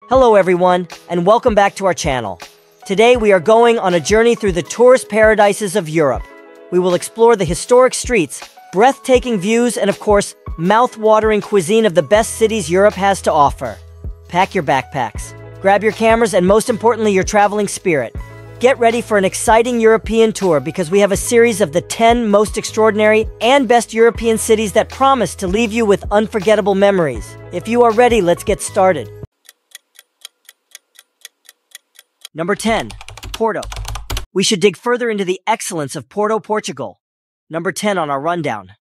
Hello everyone, and welcome back to our channel. Today we are going on a journey through the tourist paradises of Europe. We will explore the historic streets, breathtaking views, and of course, mouth-watering cuisine of the best cities Europe has to offer. Pack your backpacks, grab your cameras, and most importantly, your traveling spirit. Get ready for an exciting European tour because we have a series of the 10 most extraordinary and best European cities that promise to leave you with unforgettable memories. If you are ready, let's get started. Number 10. Porto. We should dig further into the excellence of Porto, Portugal. Number 10 on our rundown.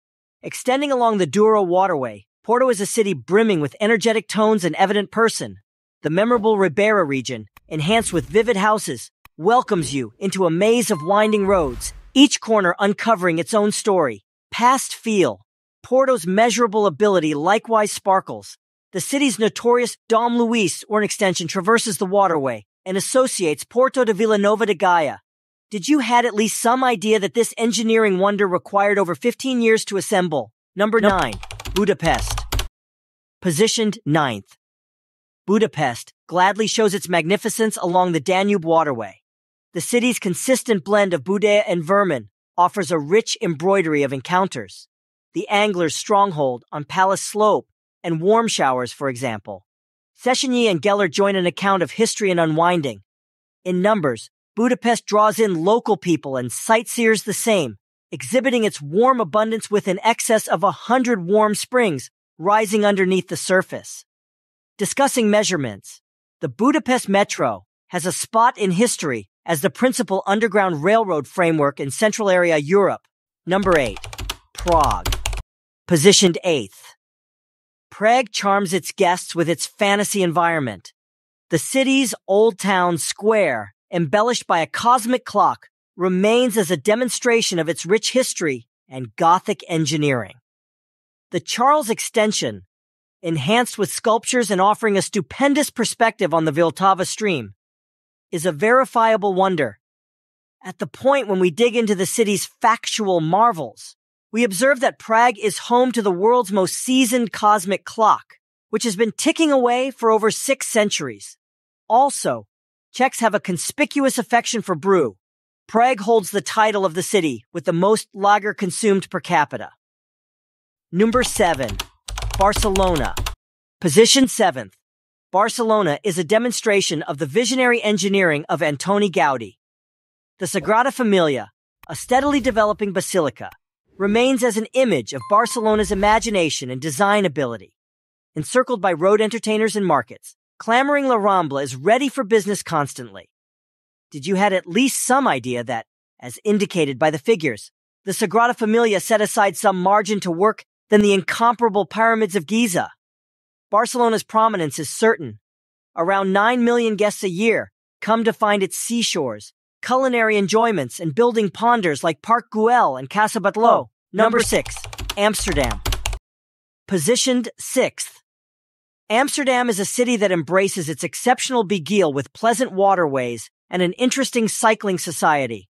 Extending along the Douro waterway, Porto is a city brimming with energetic tones and evident person. The memorable Ribeira region, enhanced with vivid houses, welcomes you into a maze of winding roads, each corner uncovering its own story. Past feel. Porto's measurable ability likewise sparkles. The city's notorious Dom Luís, or an extension, traverses the waterway and associates Porto de Villanova de Gaia. Did you had at least some idea that this engineering wonder required over 15 years to assemble? Number 9. Budapest. Positioned 9th. Budapest gladly shows its magnificence along the Danube waterway. The city's consistent blend of Budea and vermin offers a rich embroidery of encounters. The angler's stronghold on Palace Slope and warm showers, for example. Széchenyi and Geller join an account of history and unwinding. In numbers, Budapest draws in local people and sightseers the same, exhibiting its warm abundance with an excess of 100 warm springs rising underneath the surface. Discussing measurements, the Budapest Metro has a spot in history as the principal underground railroad framework in Central Area Europe. Number 8. Prague. Positioned 8th. Prague charms its guests with its fantasy environment. The city's Old Town Square, embellished by a cosmic clock, remains as a demonstration of its rich history and Gothic engineering. The Charles Extension, enhanced with sculptures and offering a stupendous perspective on the Vltava stream, is a verifiable wonder. At the point when we dig into the city's factual marvels, we observe that Prague is home to the world's most seasoned cosmic clock, which has been ticking away for over 6 centuries. Also, Czechs have a conspicuous affection for brew. Prague holds the title of the city with the most lager consumed per capita. Number 7. Barcelona. Positioned 7th. Barcelona is a demonstration of the visionary engineering of Antoni Gaudí. The Sagrada Familia, a steadily developing basilica, remains as an image of Barcelona's imagination and design ability. Encircled by road entertainers and markets, clamoring La Rambla is ready for business constantly. Did you had at least some idea that, as indicated by the figures, the Sagrada Familia set aside some margin to work than the incomparable pyramids of Giza? Barcelona's prominence is certain. Around 9 million guests a year come to find its seashores, culinary enjoyments, and building ponders like Park Güell and Casa Batlló. Number 6. Amsterdam. Positioned 6th. Amsterdam is a city that embraces its exceptional beguile with pleasant waterways and an interesting cycling society.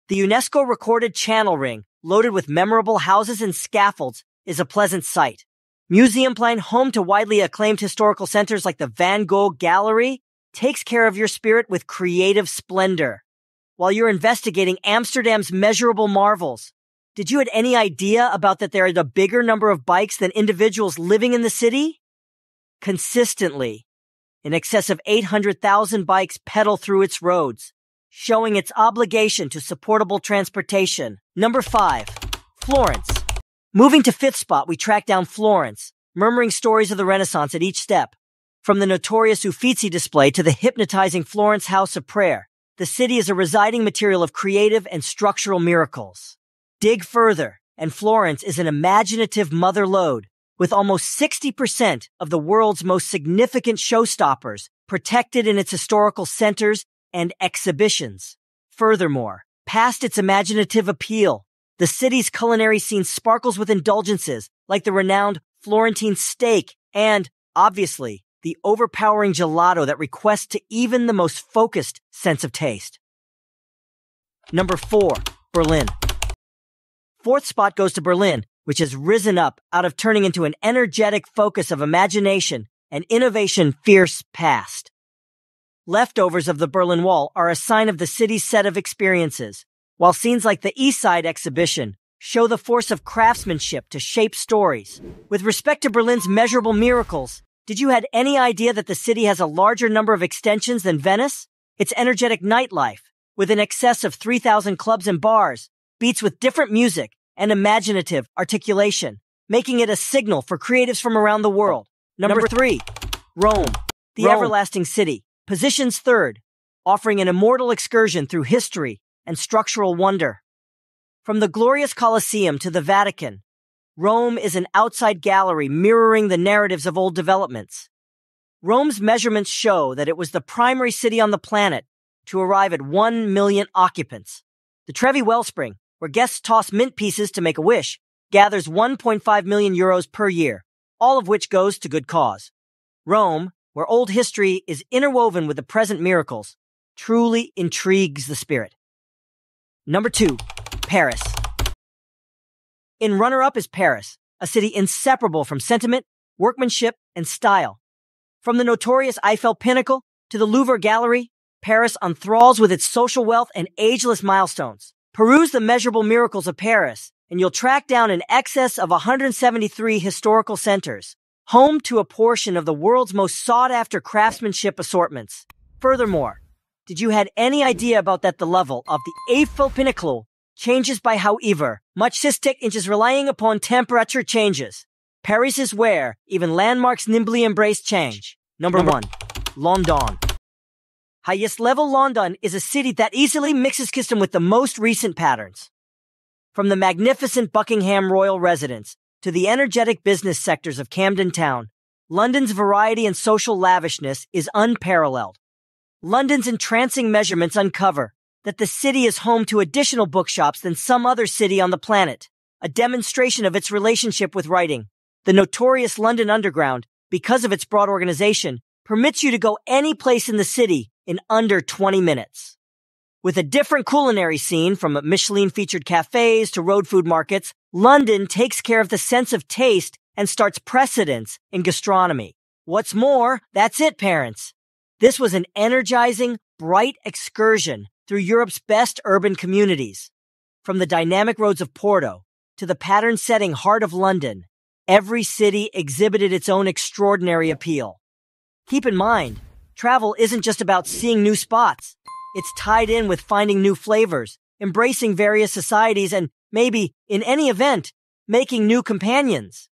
The UNESCO-recorded channel ring, loaded with memorable houses and scaffolds, is a pleasant sight. Museumplein, home to widely acclaimed historical centers like the Van Gogh Gallery, takes care of your spirit with creative splendor. While you're investigating Amsterdam's measurable marvels, did you had any idea about that there are a bigger number of bikes than individuals living in the city? Consistently, in excess of 800,000 bikes pedal through its roads, showing its obligation to supportable transportation. Number 5. Florence. Moving to 5th spot, we track down Florence, murmuring stories of the Renaissance at each step. From the notorious Uffizi display to the hypnotizing Florence House of Prayer, the city is a residing material of creative and structural miracles. Dig further, and Florence is an imaginative mother lode, with almost 60% of the world's most significant showstoppers protected in its historical centers and exhibitions. Furthermore, past its imaginative appeal, the city's culinary scene sparkles with indulgences like the renowned Florentine steak and, obviously, the overpowering gelato that requests to even the most focused sense of taste. Number 4. Berlin. 4th spot goes to Berlin, which has risen up out of turning into an energetic focus of imagination and innovation fierce past. leftovers of the Berlin Wall are a sign of the city's set of experiences, while scenes like the East Side exhibition show the force of craftsmanship to shape stories. With respect to Berlin's measurable miracles, did you had any idea that the city has a larger number of extensions than Venice? Its energetic nightlife, with an excess of 3,000 clubs and bars, beats with different music and imaginative articulation, making it a signal for creatives from around the world. Number 3. Rome, the everlasting city, positions third, offering an immortal excursion through history and structural wonder. From the glorious Colosseum to the Vatican, Rome is an outside gallery mirroring the narratives of old developments. Rome's measurements show that it was the primary city on the planet to arrive at 1 million occupants. The Trevi Wellspring, where guests toss mint pieces to make a wish, gathers 1.5 million euros per year, all of which goes to good cause. Rome, where old history is interwoven with the present miracles, truly intrigues the spirit. Number 2. Paris. In runner-up is Paris, a city inseparable from sentiment, workmanship, and style. From the notorious Eiffel Pinnacle to the Louvre Gallery, Paris enthralls with its social wealth and ageless milestones. Peruse the measurable miracles of Paris, and you'll track down in excess of 173 historical centers, home to a portion of the world's most sought-after craftsmanship assortments. Furthermore, did you had any idea about that the level of the Eiffel Pinnacle changes by however much this inches relying upon temperature changes? Paris is where even landmarks nimbly embrace change. Number 1. London. Highest level London is a city that easily mixes custom with the most recent patterns. From the magnificent Buckingham Royal Residence to the energetic business sectors of Camden Town, London's variety and social lavishness is unparalleled. London's entrancing measurements uncover that the city is home to additional bookshops than some other city on the planet, a demonstration of its relationship with writing. The notorious London Underground, because of its broad organization, permits you to go any place in the city in under 20 minutes. With a different culinary scene from Michelin-featured cafes to road food markets, London takes care of the sense of taste and starts precedence in gastronomy. What's more, that's it, parents. This was an energizing, bright excursion through Europe's best urban communities. From the dynamic roads of Porto to the pattern-setting heart of London, every city exhibited its own extraordinary appeal. Keep in mind, travel isn't just about seeing new spots. It's tied in with finding new flavors, embracing various societies, and maybe, in any event, making new companions.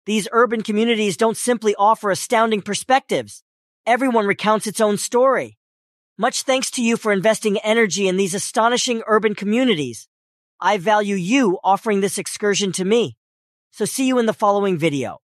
These urban communities don't simply offer astounding perspectives. Everyone recounts its own story. Much thanks to you for investing energy in these astonishing urban communities. I value you offering this excursion to me. So see you in the following video.